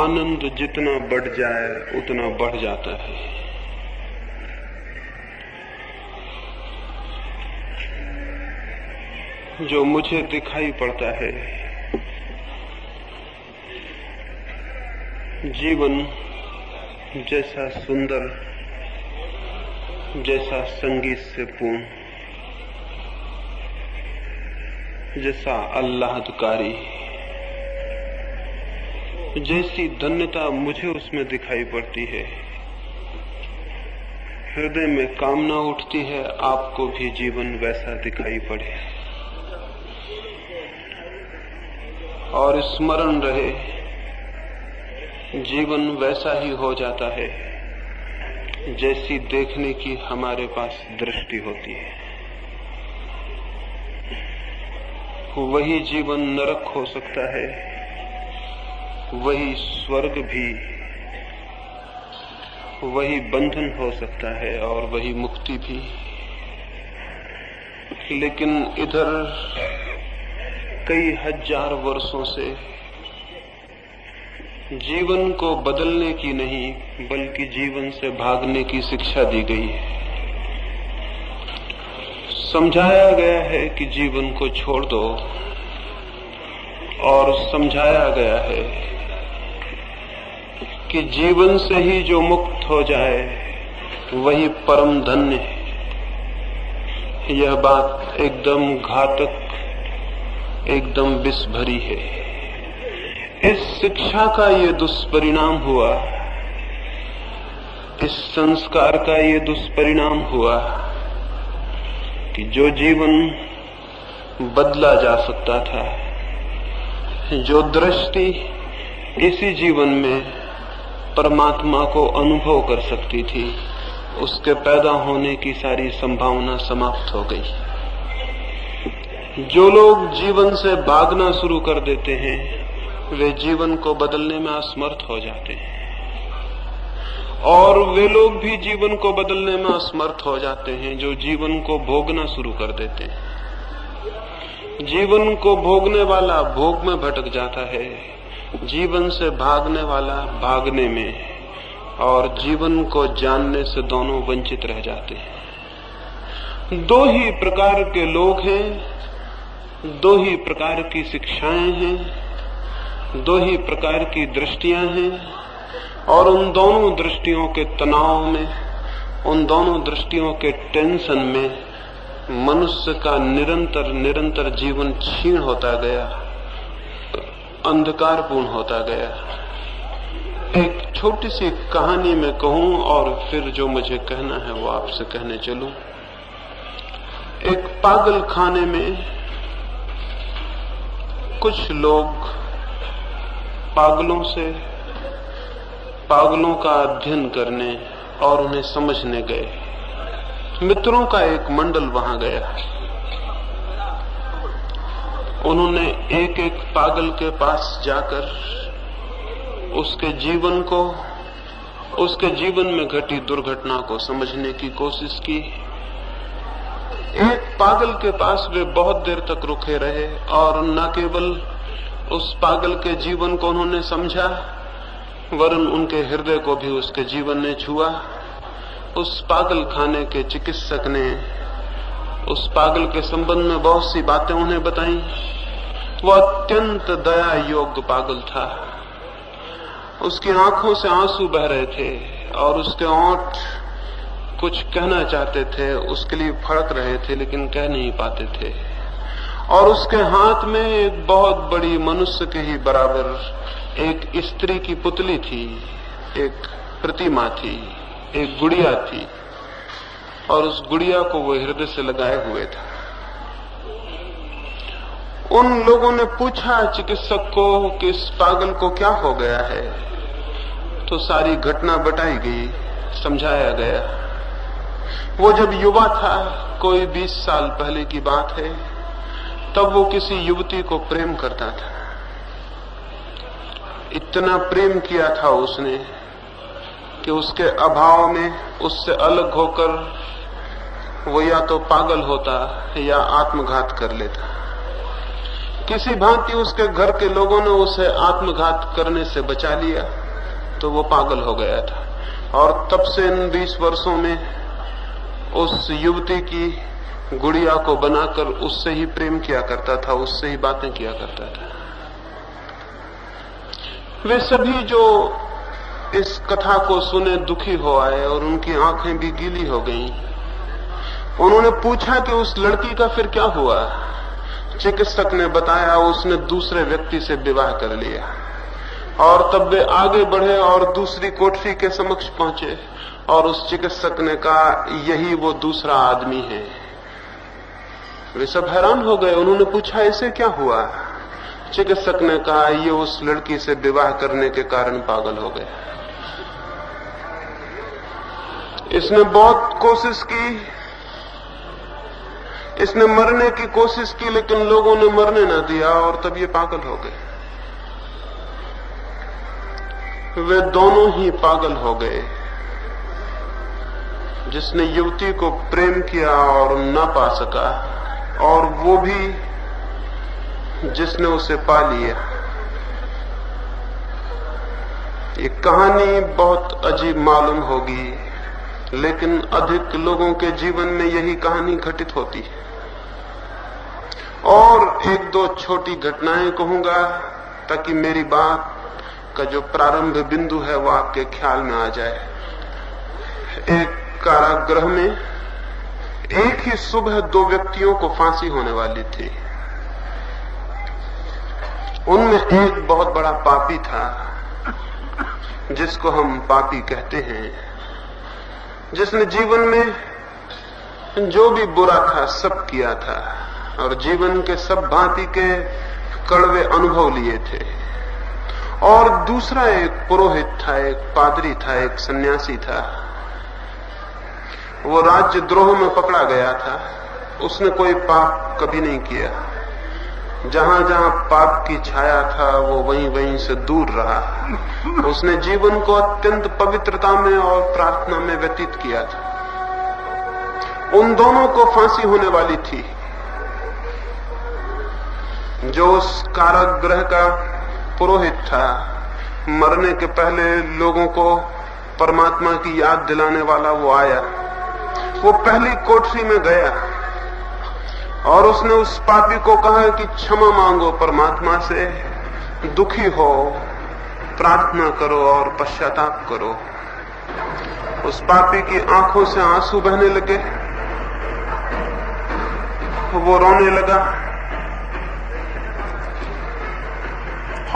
आनंद जितना बढ़ जाए उतना बढ़ जाता है। जो मुझे दिखाई पड़ता है, जीवन जैसा सुंदर, जैसा संगीत से पूर्ण, जैसा आह्लादकारी, जैसी धन्यता मुझे उसमें दिखाई पड़ती है, हृदय में कामना उठती है आपको भी जीवन वैसा दिखाई पड़े। और स्मरण रहे, जीवन वैसा ही हो जाता है जैसी देखने की हमारे पास दृष्टि होती है। वही जीवन नरक हो सकता है, वही स्वर्ग भी, वही बंधन हो सकता है और वही मुक्ति भी। लेकिन इधर कई हजार वर्षों से जीवन को बदलने की नहीं बल्कि जीवन से भागने की शिक्षा दी गई है। समझाया गया है कि जीवन को छोड़ दो और समझाया गया है कि जीवन से ही जो मुक्त हो जाए वही परम धन्य है। यह बात एकदम घातक, एकदम विष भरी है। इस शिक्षा का ये दुष्परिणाम हुआ, इस संस्कार का ये दुष्परिणाम हुआ कि जो जीवन बदला जा सकता था, जो दृष्टि इसी जीवन में परमात्मा को अनुभव कर सकती थी, उसके पैदा होने की सारी संभावना समाप्त हो गई। जो लोग जीवन से भागना शुरू कर देते हैं वे जीवन को बदलने में असमर्थ हो जाते हैं, और वे लोग भी जीवन को बदलने में असमर्थ हो जाते हैं जो जीवन को भोगना शुरू कर देते हैं। जीवन को भोगने वाला भोग में भटक जाता है, जीवन से भागने वाला भागने में, और जीवन को जानने से दोनों वंचित रह जाते हैं। दो ही प्रकार के लोग हैं, दो ही प्रकार की शिक्षाएं हैं, दो ही प्रकार की दृष्टियां हैं, और उन दोनों दृष्टियों के तनाव में, उन दोनों दृष्टियों के टेंशन में मनुष्य का निरंतर निरंतर जीवन क्षीण होता गया, अंधकारपूर्ण होता गया। एक छोटी सी कहानी में कहूं और फिर जो मुझे कहना है वो आपसे कहने चलूं। एक पागल खाने में कुछ लोग पागलों का अध्ययन करने और उन्हें समझने गए। मित्रों का एक मंडल वहां गया। उन्होंने एक एक पागल के पास जाकर उसके जीवन को, उसके जीवन में घटी दुर्घटना को समझने की कोशिश की। एक पागल के पास वे बहुत देर तक रुके रहे और न केवल उस पागल के जीवन को उन्होंने समझा, वरन उनके हृदय को भी उसके जीवन ने छुआ। उस पागल खाने के चिकित्सक ने उस पागल के संबंध में बहुत सी बातें उन्हें बताई। वो अत्यंत दया योग्य पागल था। उसकी आंखों से आंसू बह रहे थे और उसके होंठ कुछ कहना चाहते थे, उसके लिए फड़क रहे थे लेकिन कह नहीं पाते थे। और उसके हाथ में एक बहुत बड़ी मनुष्य के ही बराबर एक स्त्री की पुतली थी, एक प्रतिमा थी, एक गुड़िया थी, और उस गुड़िया को वो हृदय से लगाए हुए था। उन लोगों ने पूछा चिकित्सक को कि इस पागल को क्या हो गया है, तो सारी घटना बताई गई, समझाया गया। वो जब युवा था, कोई 20 साल पहले की बात है, तब वो किसी युवती को प्रेम करता था। इतना प्रेम किया था उसने कि उसके अभाव में उससे अलग होकर वो या तो पागल होता या आत्मघात कर लेता। किसी भांति उसके घर के लोगों ने उसे आत्मघात करने से बचा लिया तो वो पागल हो गया था। और तब से इन 20 वर्षों में उस युवती की गुड़िया को बनाकर उससे ही प्रेम किया करता था, उससे ही बातें किया करता था। वे सभी जो इस कथा को सुने दुखी हो आए और उनकी आंखें भी गीली हो गईं। उन्होंने पूछा कि उस लड़की का फिर क्या हुआ। चिकित्सक ने बताया उसने दूसरे व्यक्ति से विवाह कर लिया। और तब वे आगे बढ़े और दूसरी कोठरी के समक्ष पहुंचे और उस चिकित्सक ने कहा यही वो दूसरा आदमी है। वे सब हैरान हो गए। उन्होंने पूछा इसे क्या हुआ। चिकित्सक ने कहा ये उस लड़की से विवाह करने के कारण पागल हो गया। इसने बहुत कोशिश की, इसने मरने की कोशिश की, लेकिन लोगों ने मरने न दिया और तब ये पागल हो गए। वे दोनों ही पागल हो गए। जिसने युवती को प्रेम किया और न पा सका, और वो भी जिसने उसे पा लिया। ये कहानी बहुत अजीब मालूम होगी, लेकिन अधिक लोगों के जीवन में यही कहानी घटित होती है। और एक दो छोटी घटनाएं कहूंगा ताकि मेरी बात का जो प्रारंभ बिंदु है वो आपके ख्याल में आ जाए। एक कारागृह में एक ही सुबह 2 व्यक्तियों को फांसी होने वाली थी। उनमें एक बहुत बड़ा पापी था, जिसको हम पापी कहते हैं, जिसने जीवन में जो भी बुरा था सब किया था और जीवन के सब भांति के कड़वे अनुभव लिए थे। और दूसरा एक पुरोहित था, एक पादरी था, एक सन्यासी था। वो राज्यद्रोह में पकड़ा गया था। उसने कोई पाप कभी नहीं किया। जहां जहां पाप की छाया था वो वहीं वहीं से दूर रहा। उसने जीवन को अत्यंत पवित्रता में और प्रार्थना में व्यतीत किया था। उन दोनों को फांसी होने वाली थी। जो उस कारागृह का पुरोहित था, मरने के पहले लोगों को परमात्मा की याद दिलाने वाला, वो आया। वो पहली कोठरी में गया और उसने उस पापी को कहा कि क्षमा मांगो परमात्मा से, दुखी हो, प्रार्थना करो और पश्चाताप करो। उस पापी की आंखों से आंसू बहने लगे। वो रोने लगा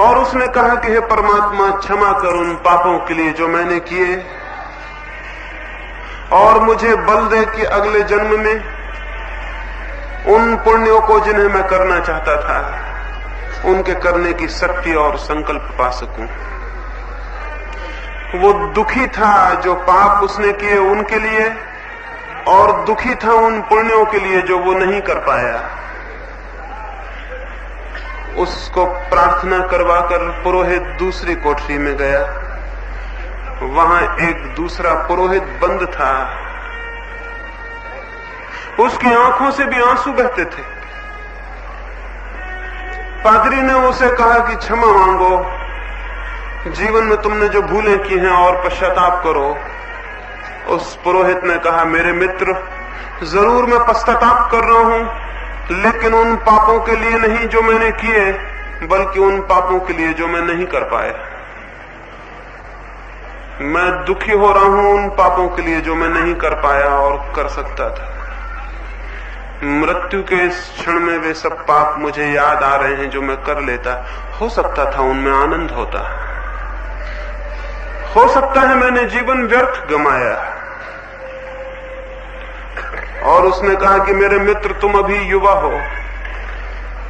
और उसने कहा कि हे परमात्मा, क्षमा कर उन पापों के लिए जो मैंने किए, और मुझे बल दे कि अगले जन्म में उन पुण्यों को जिन्हें मैं करना चाहता था, उनके करने की शक्ति और संकल्प पा सकूं। वो दुखी था जो पाप उसने किए उनके लिए, और दुखी था उन पुण्यों के लिए जो वो नहीं कर पाया। उसको प्रार्थना करवाकर पुरोहित दूसरी कोठरी में गया। वहां एक दूसरा पुरोहित बंद था। उसकी आंखों से भी आंसू बहते थे। पादरी ने उसे कहा कि क्षमा मांगो, जीवन में तुमने जो भूलें की हैं और पश्चाताप करो। उस पुरोहित ने कहा, मेरे मित्र, जरूर मैं पश्चाताप कर रहा हूं, लेकिन उन पापों के लिए नहीं जो मैंने किए, बल्कि उन पापों के लिए जो मैं नहीं कर पाया। मैं दुखी हो रहा हूं उन पापों के लिए जो मैं नहीं कर पाया और कर सकता था। मृत्यु के इस क्षण में वे सब पाप मुझे याद आ रहे हैं जो मैं कर लेता। हो सकता था उनमें आनंद होता। हो सकता है मैंने जीवन व्यर्थ गंवाया। और उसने कहा कि मेरे मित्र, तुम अभी युवा हो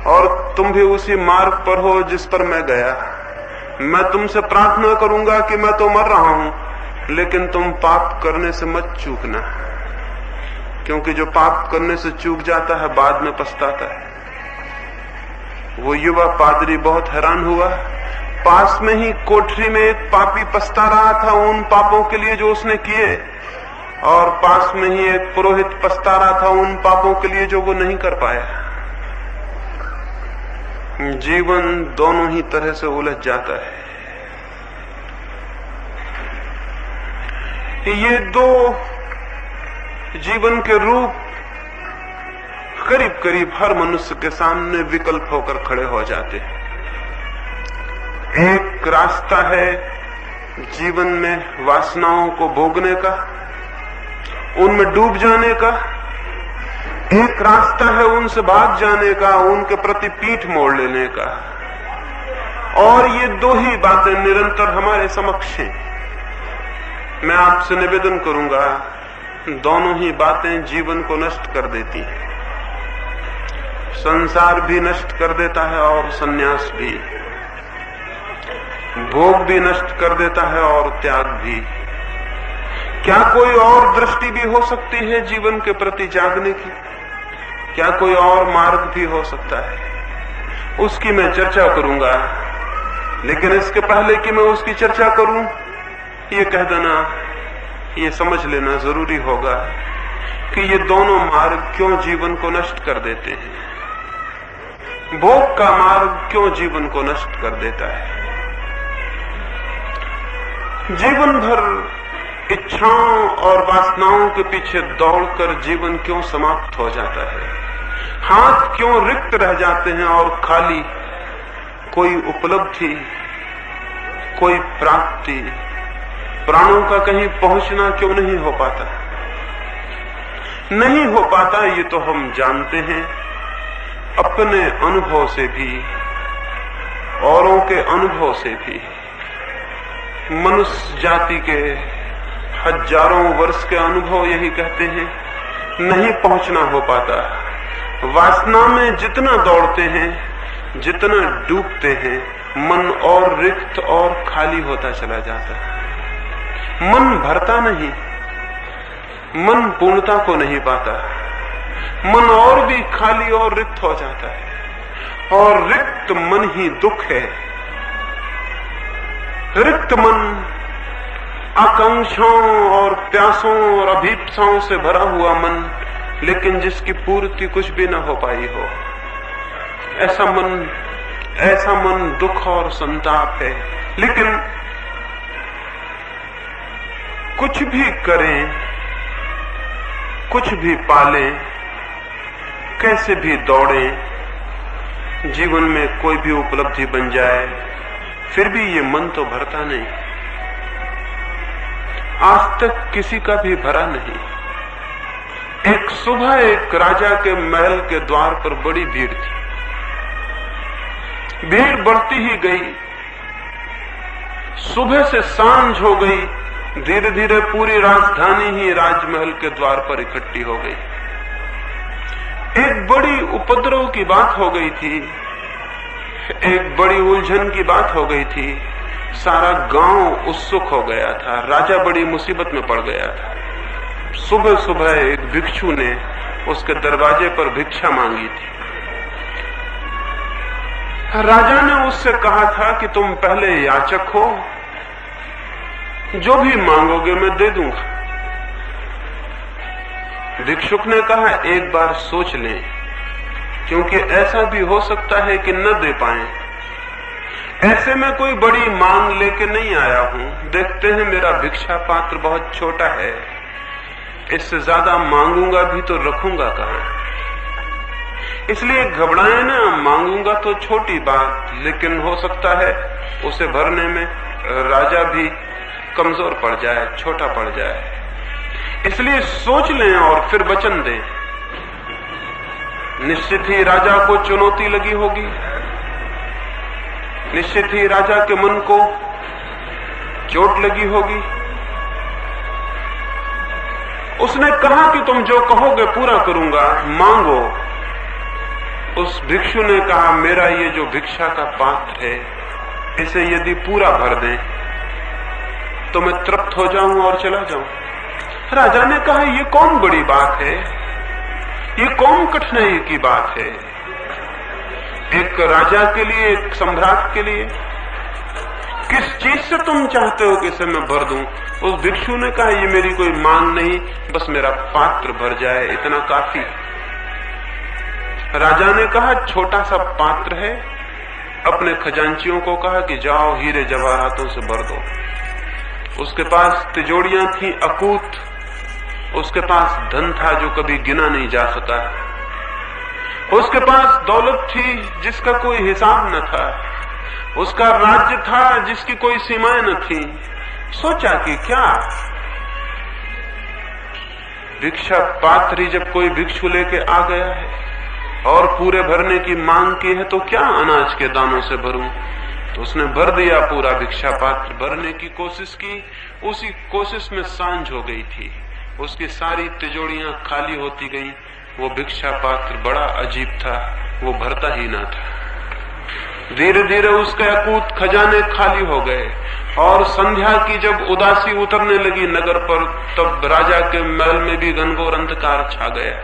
और तुम भी उसी मार्ग पर हो जिस पर मैं गया। मैं तुमसे प्रार्थना करूंगा कि मैं तो मर रहा हूं, लेकिन तुम पाप करने से मत चूकना, क्योंकि जो पाप करने से चूक जाता है बाद में पछताता है। वो युवा पादरी बहुत हैरान हुआ। पास में ही कोठरी में एक पापी पछता रहा था उन पापों के लिए जो उसने किए, और पास में ही एक पुरोहित पछता रहा था उन पापों के लिए जो वो नहीं कर पाया। जीवन दोनों ही तरह से उलझ जाता है। ये दो जीवन के रूप करीब करीब हर मनुष्य के सामने विकल्प होकर खड़े हो जाते हैं। एक रास्ता है जीवन में वासनाओं को भोगने का, उनमें डूब जाने का। एक रास्ता है उनसे भाग जाने का, उनके प्रति पीठ मोड़ लेने का। और ये दो ही बातें निरंतर हमारे समक्ष हैं। मैं आपसे निवेदन करूंगा, दोनों ही बातें जीवन को नष्ट कर देती हैं। संसार भी नष्ट कर देता है और संन्यास भी, भोग भी नष्ट कर देता है और त्याग भी। क्या कोई और दृष्टि भी हो सकती है जीवन के प्रति जागने की? क्या कोई और मार्ग भी हो सकता है? उसकी मैं चर्चा करूंगा, लेकिन इसके पहले कि मैं उसकी चर्चा करूं, ये कह देना, ये समझ लेना जरूरी होगा कि ये दोनों मार्ग क्यों जीवन को नष्ट कर देते हैं। भोग का मार्ग क्यों जीवन को नष्ट कर देता है? जीवन भर इच्छाओं और वासनाओं के पीछे दौड़कर जीवन क्यों समाप्त हो जाता है? हाथ क्यों रिक्त रह जाते हैं और खाली? कोई उपलब्धि, कोई प्राप्ति, प्राणों का कहीं पहुंचना क्यों नहीं हो पाता? नहीं हो पाता, ये तो हम जानते हैं अपने अनुभव से भी, औरों के अनुभव से भी। मनुष्य जाति के हजारों वर्ष के अनुभव यही कहते हैं, नहीं पहुंचना हो पाता। वासना में जितना दौड़ते हैं, जितना डूबते हैं, मन और रिक्त और खाली होता चला जाता है। मन भरता नहीं, मन पूर्णता को नहीं पाता। मन और भी खाली और रिक्त हो जाता है, और रिक्त मन ही दुख है। रिक्त मन आकांक्षाओं और प्यासों और अभीप्साओं से भरा हुआ मन, लेकिन जिसकी पूर्ति कुछ भी न हो पाई हो, ऐसा मन दुख और संताप है। लेकिन कुछ भी करें, कुछ भी पालें, कैसे भी दौड़ें, जीवन में कोई भी उपलब्धि बन जाए, फिर भी ये मन तो भरता नहीं। आज तक किसी का भी भरा नहीं। एक सुबह एक राजा के महल के द्वार पर बड़ी भीड़ थी। भीड़ बढ़ती ही गई, सुबह से सांझ हो गई, धीरे धीरे पूरी राजधानी ही राजमहल के द्वार पर इकट्ठी हो गई। एक बड़ी उपद्रव की बात हो गई थी, एक बड़ी उलझन की बात हो गई थी। सारा गांव उत्सुक हो गया था, राजा बड़ी मुसीबत में पड़ गया था। सुबह सुबह एक भिक्षु ने उसके दरवाजे पर भिक्षा मांगी थी। राजा ने उससे कहा था कि तुम पहले याचक हो, जो भी मांगोगे मैं दे दूंगा। भिक्षुक ने कहा एक बार सोच लें, क्योंकि ऐसा भी हो सकता है कि न दे पाएं। ऐसे में कोई बड़ी मांग लेके नहीं आया हूं, देखते हैं मेरा भिक्षा पात्र बहुत छोटा है, इससे ज्यादा मांगूंगा भी तो रखूंगा कहां। इसलिए घबराए ना, मांगूंगा तो छोटी बात, लेकिन हो सकता है उसे भरने में राजा भी कमजोर पड़ जाए, छोटा पड़ जाए। इसलिए सोच लें और फिर वचन दें। निश्चित ही राजा को चुनौती लगी होगी, निश्चित ही राजा के मन को चोट लगी होगी। उसने कहा कि तुम जो कहोगे पूरा करूंगा, मांगो। उस भिक्षु ने कहा मेरा ये जो भिक्षा का पात्र है, इसे यदि पूरा भर दें तो मैं तृप्त हो जाऊं और चला जाऊं। राजा ने कहा ये कौन बड़ी बात है, ये कौन कठिनाई की बात है। एक राजा के लिए, एक सम्राट के लिए किस चीज से तुम चाहते हो कि इसे मैं भर दूं? उस भिक्षु ने कहा ये मेरी कोई मांग नहीं, बस मेरा पात्र भर जाए, इतना काफी। राजा ने कहा छोटा सा पात्र है, अपने खजांचियों को कहा कि जाओ हीरे जवाहरातों से भर दो। उसके पास तिजोरियां थी अकूत, उसके पास धन था जो कभी गिना नहीं जा सका, उसके पास दौलत थी जिसका कोई हिसाब न था, उसका राज्य था जिसकी कोई सीमाएं न थी। सोचा कि क्या भिक्षा पात्री जब कोई भिक्षु लेके आ गया है और पूरे भरने की मांग की है तो क्या अनाज के दानों से भरूं। तो उसने भर दिया पूरा भिक्षा पात्र, भरने की कोशिश की। उसी कोशिश में सांझ हो गई थी, उसकी सारी तिजोरियां खाली होती गईं। वो भिक्षा पात्र बड़ा अजीब था, वो भरता ही ना था। धीरे धीरे उसके अकूत खजाने खाली हो गए और संध्या की जब उदासी उतरने लगी नगर पर, तब राजा के महल में भी घनघोर अंधकार छा गया।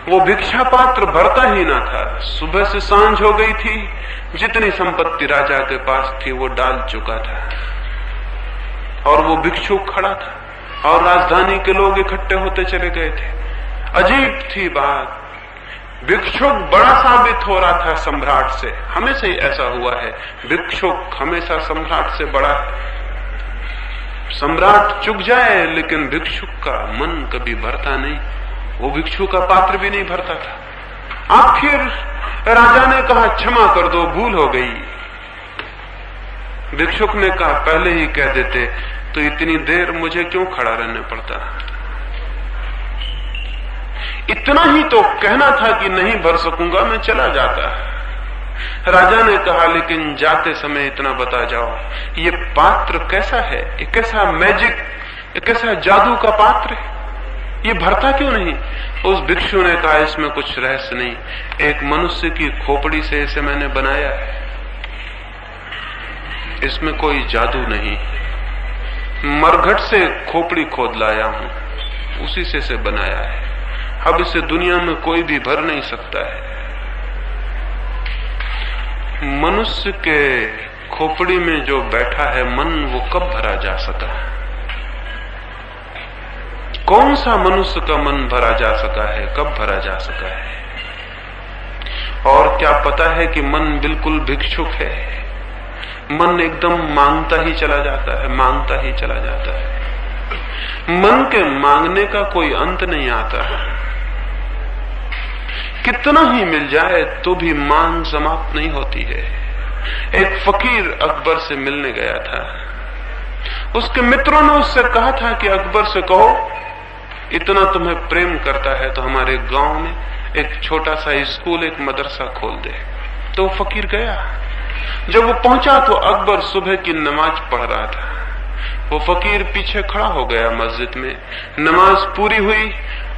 वो भिक्षा पात्र भरता ही ना था। सुबह से सांझ हो गई थी, जितनी संपत्ति राजा के पास थी वो डाल चुका था और वो भिक्षु खड़ा था और राजधानी के लोग इकट्ठे होते चले गए थे। अजीब थी बात, भिक्षुक बड़ा साबित हो रहा था सम्राट से। हमेशा ही ऐसा हुआ है, भिक्षुक हमेशा सम्राट से बड़ा है। सम्राट चुक जाए लेकिन भिक्षुक का मन कभी भरता नहीं, वो भिक्षु का पात्र भी नहीं भरता था। आखिर राजा ने कहा क्षमा कर दो, भूल हो गई। भिक्षुक ने कहा पहले ही कह देते तो इतनी देर मुझे क्यों खड़ा रहने पड़ता। इतना ही तो कहना था कि नहीं भर सकूंगा, मैं चला जाता। राजा ने कहा लेकिन जाते समय इतना बता जाओ, ये पात्र कैसा है, ये कैसा मैजिक, ये कैसा जादू का पात्र है, ये भरता क्यों नहीं। उस भिक्षु ने कहा इसमें कुछ रहस्य नहीं, एक मनुष्य की खोपड़ी से इसे मैंने बनाया है, इसमें कोई जादू नहीं। मरघट से खोपड़ी खोद लाया हूं, उसी से इसे बनाया है। अब इसे दुनिया में कोई भी भर नहीं सकता है। मनुष्य के खोपड़ी में जो बैठा है मन, वो कब भरा जा सका। कौन सा मनुष्य का मन भरा जा सका है, कब भरा जा सका है। और क्या पता है कि मन बिल्कुल भिक्षुक है। मन एकदम मांगता ही चला जाता है, मांगता ही चला जाता है। मन के मांगने का कोई अंत नहीं आता। कितना ही मिल जाए तो भी मांग समाप्त नहीं होती है। एक फकीर अकबर से मिलने गया था। उसके मित्रों ने उससे कहा था कि अकबर से कहो इतना तुम्हें प्रेम करता है तो हमारे गांव में एक छोटा सा स्कूल, एक मदरसा खोल दे। तो वो फकीर गया। जब वो पहुंचा तो अकबर सुबह की नमाज पढ़ रहा था। वो फकीर पीछे खड़ा हो गया मस्जिद में। नमाज पूरी हुई,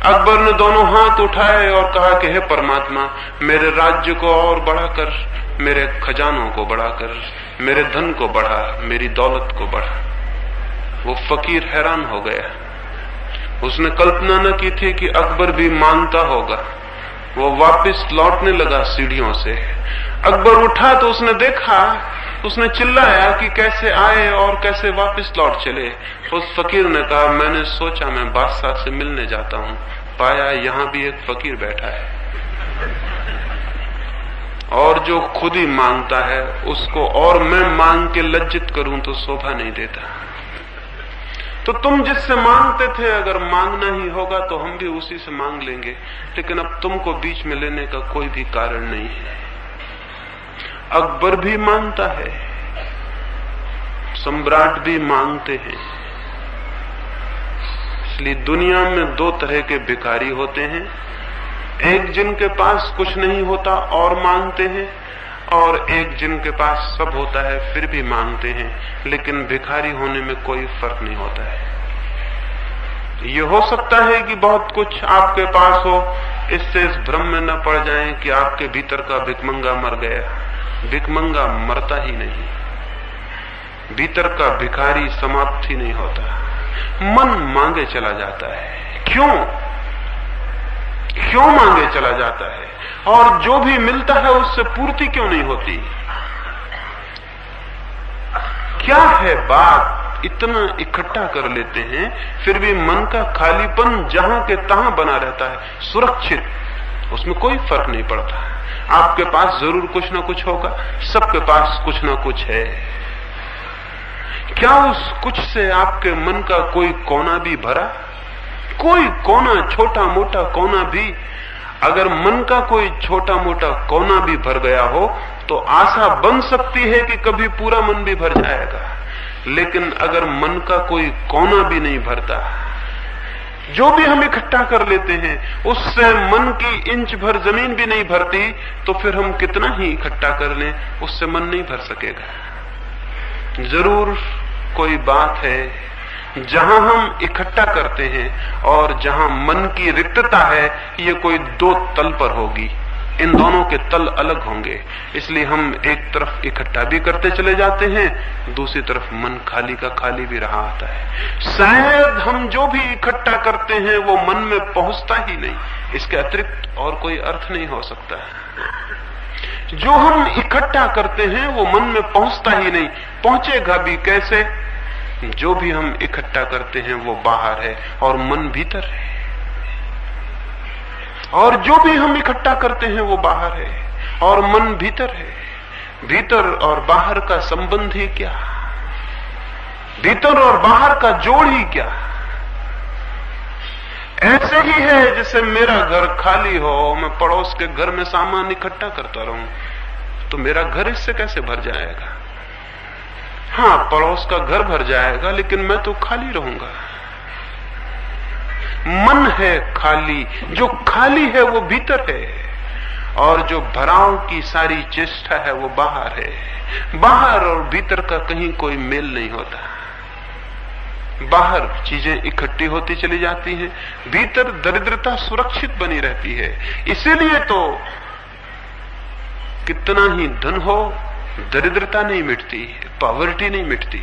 अकबर ने दोनों हाथ उठाए और कहा कि हे परमात्मा, मेरे राज्य को और बढ़ाकर, मेरे खजानों को बढ़ाकर, मेरे धन को बढ़ा, मेरी दौलत को बढ़ा। वो फकीर हैरान हो गया। उसने कल्पना न की थी कि अकबर भी मांगता होगा। वो वापस लौटने लगा सीढ़ियों से। अकबर उठा तो उसने देखा, उसने चिल्लाया कि कैसे आए और कैसे वापस लौट चले। उस फकीर ने कहा मैंने सोचा मैं बादशाह से मिलने जाता हूं, पाया यहां भी एक फकीर बैठा है और जो खुद ही मांगता है उसको और मैं मांग के लज्जित करूं तो शोभा नहीं देता। तो तुम जिससे मांगते थे अगर मांगना ही होगा तो हम भी उसी से मांग लेंगे, लेकिन अब तुमको बीच में लेने का कोई भी कारण नहीं है। अकबर भी मांगता है, सम्राट भी मांगते हैं। इसलिए दुनिया में दो तरह के भिखारी होते हैं, एक जिनके पास कुछ नहीं होता और मांगते हैं, और एक जिनके पास सब होता है फिर भी मांगते हैं, लेकिन भिखारी होने में कोई फर्क नहीं होता है। ये हो सकता है कि बहुत कुछ आपके पास हो, इससे इस भ्रम में न पड़ जाएं कि आपके भीतर का भिखमंगा मर गया। भिखमंगा मरता ही नहीं, भीतर का भिखारी समाप्त ही नहीं होता। मन मांगे चला जाता है। क्यों मांगे चला जाता है, और जो भी मिलता है उससे पूर्ति क्यों नहीं होती। क्या है बात, इतना इकट्ठा कर लेते हैं फिर भी मन का खालीपन जहां के तहां बना रहता है, सुरक्षित, उसमें कोई फर्क नहीं पड़ता। आपके पास जरूर कुछ ना कुछ होगा, सबके पास कुछ ना कुछ है। क्या उस कुछ से आपके मन का कोई कोना भी भरा? कोई कोना, छोटा मोटा कोना भी? अगर मन का कोई छोटा मोटा कोना भी भर गया हो तो आशा बन सकती है कि कभी पूरा मन भी भर जाएगा। लेकिन अगर मन का कोई कोना भी नहीं भरता, जो भी हम इकट्ठा कर लेते हैं उससे मन की इंच भर जमीन भी नहीं भरती, तो फिर हम कितना ही इकट्ठा कर लें उससे मन नहीं भर सकेगा। जरूर कोई बात है जहां हम इकट्ठा करते हैं और जहां मन की रिक्तता है, ये कोई दो तल पर होगी। इन दोनों के तल अलग होंगे, इसलिए हम एक तरफ इकट्ठा भी करते चले जाते हैं, दूसरी तरफ मन खाली का खाली भी रहा आता है। शायद हम जो भी इकट्ठा करते हैं वो मन में पहुंचता ही नहीं, इसके अतिरिक्त और कोई अर्थ नहीं हो सकता। जो हम इकट्ठा करते हैं वो मन में पहुंचता ही नहीं, पहुंचेगा भी कैसे? जो भी हम इकट्ठा करते हैं वो बाहर है और मन भीतर है, और जो भी हम इकट्ठा करते हैं वो बाहर है और मन भीतर है। भीतर और बाहर का संबंध ही क्या? भीतर और बाहर का जोड़ ही क्या? ऐसे ही है जैसे मेरा घर खाली हो, मैं पड़ोस के घर में सामान इकट्ठा करता रहूं, तो मेरा घर इससे कैसे भर जाएगा? हाँ, पड़ोस का घर भर जाएगा, लेकिन मैं तो खाली रहूंगा। मन है खाली, जो खाली है वो भीतर है, और जो भराव की सारी चेष्टा है वो बाहर है। बाहर और भीतर का कहीं कोई मेल नहीं होता। बाहर चीजें इकट्ठी होती चली जाती हैं, भीतर दरिद्रता सुरक्षित बनी रहती है। इसीलिए तो कितना ही धन हो, दरिद्रता नहीं मिटती, पॉवर्टी नहीं मिटती,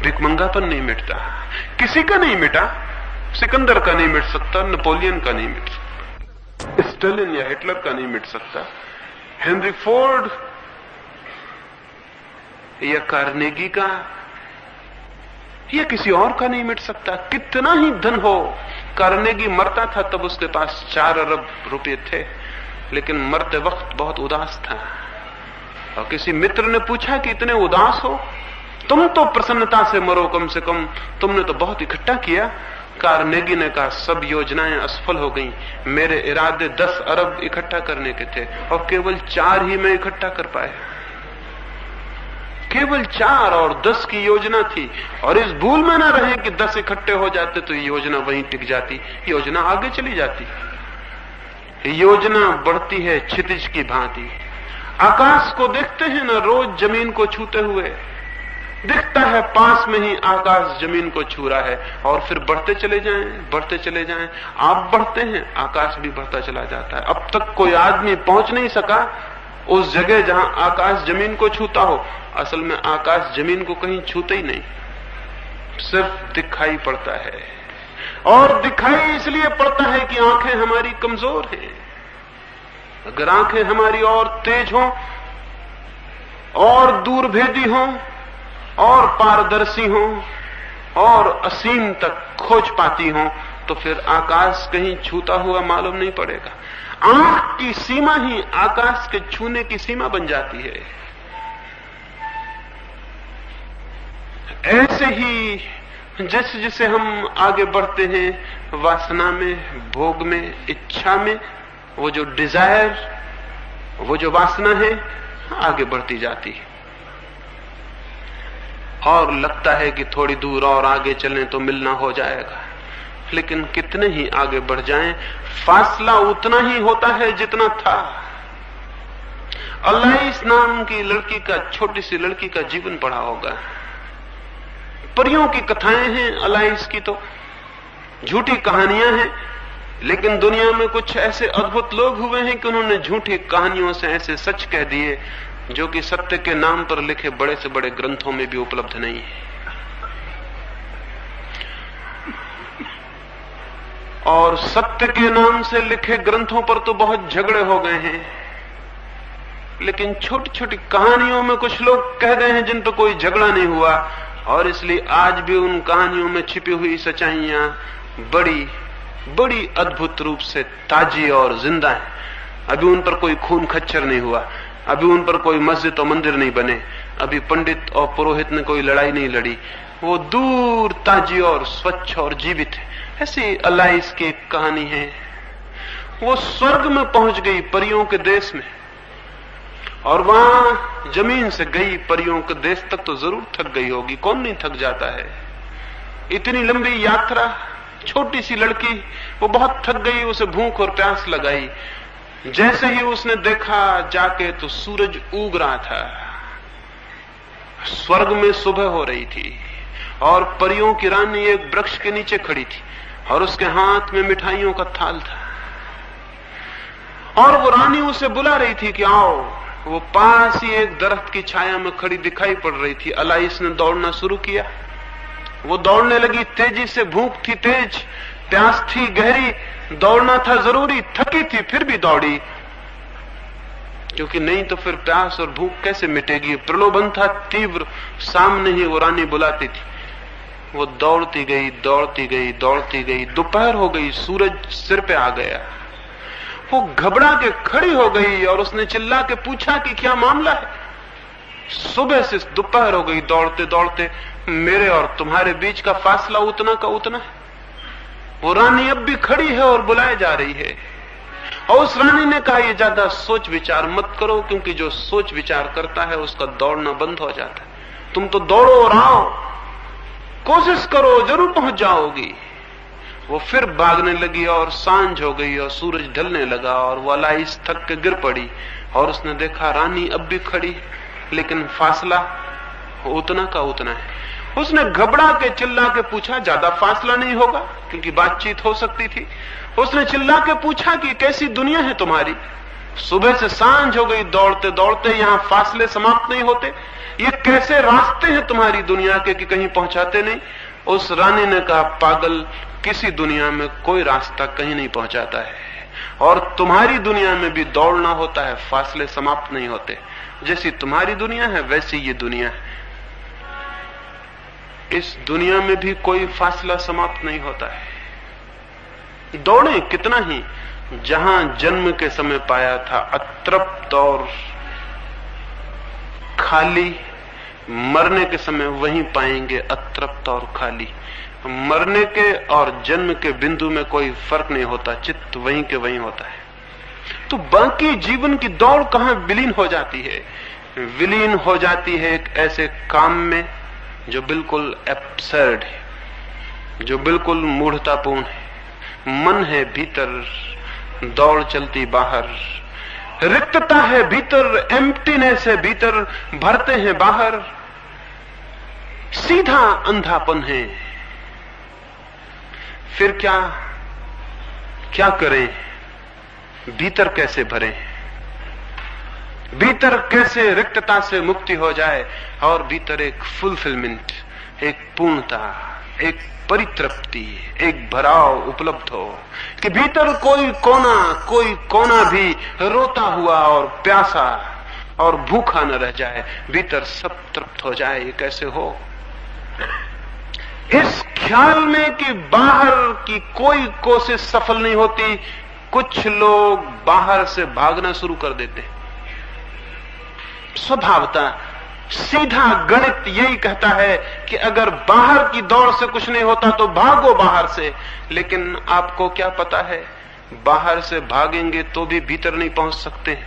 भिखमंगापन नहीं मिटता। किसी का नहीं मिटा, सिकंदर का नहीं मिट सकता, नेपोलियन का नहीं मिट सकता, स्टालिन या हिटलर का नहीं मिट सकता, हेनरी फोर्ड या कार्नेगी का या किसी और का नहीं मिट सकता। कितना ही धन हो, कार्नेगी मरता था तब उसके पास 4 अरब रुपए थे, लेकिन मरते वक्त बहुत उदास था। और किसी मित्र ने पूछा कि इतने उदास हो, तुम तो प्रसन्नता से मरो, कम से कम तुमने तो बहुत इकट्ठा किया। कार्नेगी ने कहा, सब योजनाएं असफल हो गईं, मेरे इरादे 10 अरब इकट्ठा करने के थे और केवल 4 ही मैं इकट्ठा कर पाया। केवल 4 और 10 की योजना थी, और इस भूल में ना रहे कि 10 इकट्ठे हो जाते तो योजना वहीं टिक जाती, योजना आगे चली जाती। योजना बढ़ती है क्षितिज की भांति। आकाश को देखते हैं ना, रोज जमीन को छूते हुए दिखता है, पास में ही आकाश जमीन को छू रहा है, और फिर बढ़ते चले जाएं, बढ़ते चले जाएं। आप बढ़ते हैं, आकाश भी बढ़ता चला जाता है। अब तक कोई आदमी पहुंच नहीं सका उस जगह जहां आकाश जमीन को छूता हो। असल में आकाश जमीन को कहीं छूते ही नहीं, सिर्फ दिखाई पड़ता है, और दिखाई इसलिए पड़ता है कि आंखें हमारी कमजोर हैं। अगर आंखें हमारी और तेज हों, और दूरभेदी हों, और पारदर्शी हों, और असीम तक खोज पाती हों, तो फिर आकाश कहीं छूता हुआ मालूम नहीं पड़ेगा। आंख की सीमा ही आकाश के छूने की सीमा बन जाती है। ऐसे ही जैसे जैसे हम आगे बढ़ते हैं वासना में, भोग में, इच्छा में, वो जो डिजायर, वो जो वासना है, आगे बढ़ती जाती है, और लगता है कि थोड़ी दूर और आगे चलें तो मिलना हो जाएगा। लेकिन कितने ही आगे बढ़ जाएं, फासला उतना ही होता है जितना था। अलाइस नाम की लड़की का, छोटी सी लड़की का जीवन पढ़ा होगा। परियों की कथाएं हैं अलाइस की, तो झूठी कहानियां हैं, लेकिन दुनिया में कुछ ऐसे अद्भुत लोग हुए हैं कि उन्होंने झूठी कहानियों से ऐसे सच कह दिए जो कि सत्य के नाम पर लिखे बड़े से बड़े ग्रंथों में भी उपलब्ध नहीं है। और सत्य के नाम से लिखे ग्रंथों पर तो बहुत झगड़े हो गए हैं, लेकिन छोटी छोटी कहानियों में कुछ लोग कह गए हैं जिन पर कोई झगड़ा नहीं हुआ, और इसलिए आज भी उन कहानियों में छिपी हुई सच्चाइयां बड़ी बड़ी अद्भुत रूप से ताजी और जिंदा है। अभी उन पर कोई खून खच्चर नहीं हुआ, अभी उन पर कोई मस्जिद और मंदिर नहीं बने, अभी पंडित और पुरोहित ने कोई लड़ाई नहीं लड़ी। वो दूर ताजी और स्वच्छ और जीवित है। ऐसी अलाइस की एक कहानी है। वो स्वर्ग में पहुंच गई परियों के देश में, और वहां जमीन से गई परियों के देश तक तो जरूर थक गई होगी, कौन नहीं थक जाता है। इतनी लंबी यात्रा, छोटी सी लड़की, वो बहुत थक गई, उसे भूख और प्यास लगाई। जैसे ही उसने देखा जाके तो सूरज उग रहा था, स्वर्ग में सुबह हो रही थी, और परियों की रानी एक वृक्ष के नीचे खड़ी थी और उसके हाथ में मिठाइयों का थाल था, और वो रानी उसे बुला रही थी कि आओ। वो पास ही एक दरख्त की छाया में खड़ी दिखाई पड़ रही थी। अलाइस ने दौड़ना शुरू किया। वो दौड़ने लगी तेजी से, भूख थी तेज, प्यास थी गहरी, दौड़ना था जरूरी, थकी थी फिर भी दौड़ी, क्योंकि नहीं तो फिर प्यास और भूख कैसे मिटेगी। प्रलोभन था तीव्र, सामने ही वो रानी बुलाती थी। वो दौड़ती गई, दौड़ती गई, दौड़ती गई। दोपहर हो गई, सूरज सिर पे आ गया। वो घबरा के खड़ी हो गई और उसने चिल्ला के पूछा कि क्या मामला है। सुबह से दोपहर हो गई, दौड़ते दौड़ते मेरे और तुम्हारे बीच का फासला उतना का उतना है। वो रानी अब भी खड़ी है और बुलाए जा रही है। और उस रानी ने कहा, ये ज्यादा सोच विचार मत करो, क्योंकि जो सोच विचार करता है उसका दौड़ना बंद हो जाता है। तुम तो दौड़ो और आओ, कोशिश करो, जरूर पहुंच जाओगी। वो फिर भागने लगी और सांझ हो गई और सूरज ढलने लगा, और वो अलाइस थक के गिर पड़ी। और उसने देखा रानी अब भी खड़ी, लेकिन फासला उतना का उतना है। उसने घबरा के चिल्ला के पूछा, ज्यादा फासला नहीं होगा, क्योंकि बातचीत हो सकती थी। उसने चिल्ला के पूछा कि कैसी दुनिया है तुम्हारी, सुबह से सांझ हो गई, दौड़ते दौड़ते यहां फासले समाप्त नहीं होते, ये कैसे रास्ते हैं तुम्हारी दुनिया के कि कहीं पहुंचाते नहीं। उस रानी ने कहा, पागल, किसी दुनिया में कोई रास्ता कहीं नहीं पहुंचाता है, और तुम्हारी दुनिया में भी दौड़ना होता है, फासले समाप्त नहीं होते। जैसी तुम्हारी दुनिया है वैसी ये दुनिया है। इस दुनिया में भी कोई फासला समाप्त नहीं होता है। दौड़े कितना ही, जहां जन्म के समय पाया था अतृप्त और खाली, मरने के समय वहीं पाएंगे अतृप्त और खाली। मरने के और जन्म के बिंदु में कोई फर्क नहीं होता, चित्त वहीं के वहीं होता है। तो बाकी जीवन की दौड़ कहां विलीन हो जाती है? विलीन हो जाती है एक ऐसे काम में जो बिल्कुल एब्सर्ड है, जो बिल्कुल मूढ़तापूर्ण है। मन है भीतर, दौड़ चलती बाहर, रिक्तता है भीतर, एम्प्टीनेस है भीतर, भरते हैं बाहर, सीधा अंधापन है। फिर क्या करें? भीतर कैसे भरें? भीतर कैसे रिक्तता से मुक्ति हो जाए और भीतर एक फुलफिलमेंट, एक पूर्णता, एक परितृप्ति, एक भराव उपलब्ध हो कि भीतर कोई कोना भी रोता हुआ और प्यासा और भूखा न रह जाए, भीतर सब तृप्त हो जाए। ये कैसे हो? इस ख्याल में कि बाहर की कोई कोशिश सफल नहीं होती, कुछ लोग बाहर से भागना शुरू कर देते। स्वभावतः सीधा गणित यही कहता है कि अगर बाहर की दौड़ से कुछ नहीं होता तो भागो बाहर से। लेकिन आपको क्या पता है, बाहर से भागेंगे तो भी भीतर नहीं पहुंच सकते।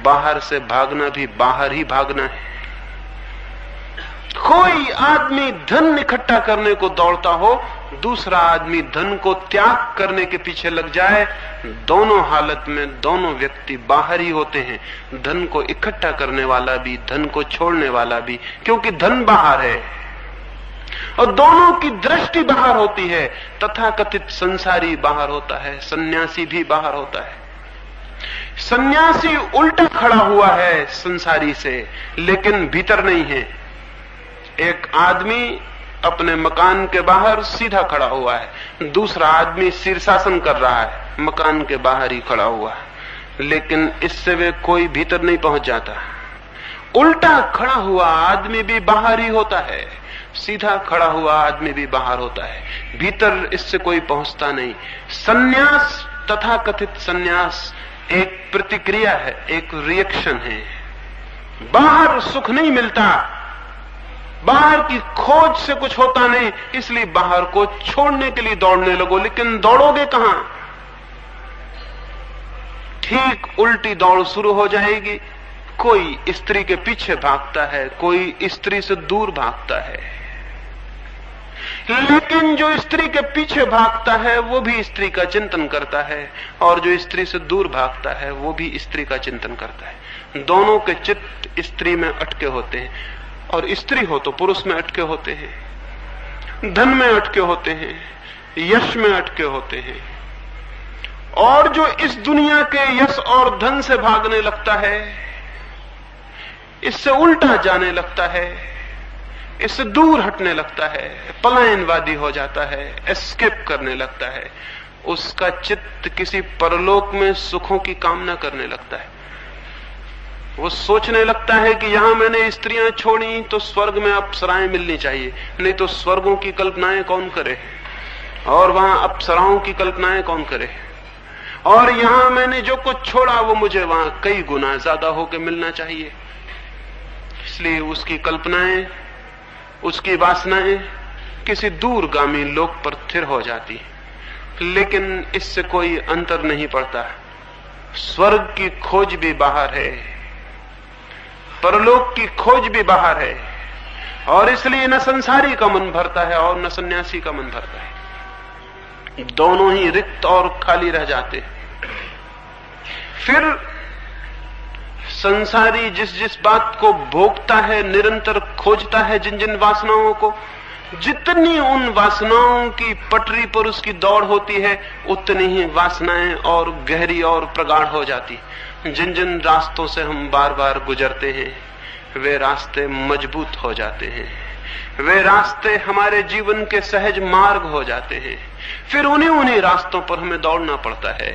बाहर से भागना भी बाहर ही भागना है। कोई आदमी धन इकट्ठा करने को दौड़ता हो, दूसरा आदमी धन को त्याग करने के पीछे लग जाए, दोनों हालत में दोनों व्यक्ति बाहर ही होते हैं। धन को इकट्ठा करने वाला भी, धन को छोड़ने वाला भी, क्योंकि धन बाहर है और दोनों की दृष्टि बाहर होती है। तथाकथित संसारी बाहर होता है, सन्यासी भी बाहर होता है। सन्यासी उल्टा खड़ा हुआ है संसारी से, लेकिन भीतर नहीं है। एक आदमी अपने मकान के बाहर सीधा खड़ा हुआ है, दूसरा आदमी शीर्षासन कर रहा है, मकान के बाहर ही खड़ा हुआ है, लेकिन इससे वे कोई भीतर नहीं पहुंच जाता। उल्टा खड़ा हुआ आदमी भी बाहर ही होता है, सीधा खड़ा हुआ आदमी भी बाहर होता है, भीतर इससे कोई पहुंचता नहीं। सन्यास, तथाकथित सन्यास, एक प्रतिक्रिया है, एक रिएक्शन है। बाहर सुख नहीं मिलता, बाहर की खोज से कुछ होता नहीं, इसलिए बाहर को छोड़ने के लिए दौड़ने लगो। लेकिन दौड़ोगे कहां? ठीक उल्टी दौड़ शुरू हो जाएगी। कोई स्त्री के पीछे भागता है, कोई स्त्री से दूर भागता है। लेकिन जो स्त्री के पीछे भागता है वो भी स्त्री का चिंतन करता है, और जो स्त्री से दूर भागता है वो भी स्त्री का चिंतन करता है। दोनों के चित्त स्त्री में अटके होते हैं, और स्त्री हो तो पुरुष में अटके होते हैं, धन में अटके होते हैं, यश में अटके होते हैं। और जो इस दुनिया के यश और धन से भागने लगता है, इससे उल्टा जाने लगता है, इससे दूर हटने लगता है, पलायनवादी हो जाता है, एस्केप करने लगता है, उसका चित्त किसी परलोक में सुखों की कामना करने लगता है। वो सोचने लगता है कि यहां मैंने स्त्रियां छोड़ी तो स्वर्ग में अप्सराएं मिलनी चाहिए, नहीं तो स्वर्गों की कल्पनाएं कौन करे, और वहां अप्सराओं की कल्पनाएं कौन करे। और यहां मैंने जो कुछ छोड़ा वो मुझे वहां कई गुना ज्यादा होकर मिलना चाहिए। इसलिए उसकी कल्पनाएं, उसकी वासनाएं किसी दूरगामी लोक पर स्थिर हो जाती। लेकिन इससे कोई अंतर नहीं पड़ता। स्वर्ग की खोज भी बाहर है, परलोक की खोज भी बाहर है, और इसलिए न संसारी का मन भरता है और न सन्यासी का मन भरता है। दोनों ही रिक्त और खाली रह जाते हैं। फिर संसारी जिस जिस बात को भोगता है, निरंतर खोजता है जिन जिन वासनाओं को, जितनी उन वासनाओं की पटरी पर उसकी दौड़ होती है, उतनी ही वासनाएं और गहरी और प्रगाढ़ हो जाती। जिन जिन रास्तों से हम बार बार गुजरते हैं वे रास्ते मजबूत हो जाते हैं, वे रास्ते हमारे जीवन के सहज मार्ग हो जाते हैं। फिर उन्हीं रास्तों पर हमें दौड़ना पड़ता है,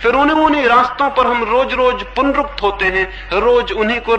फिर उन्हीं रास्तों पर हम रोज रोज पुनरुक्त होते हैं, रोज उन्हीं को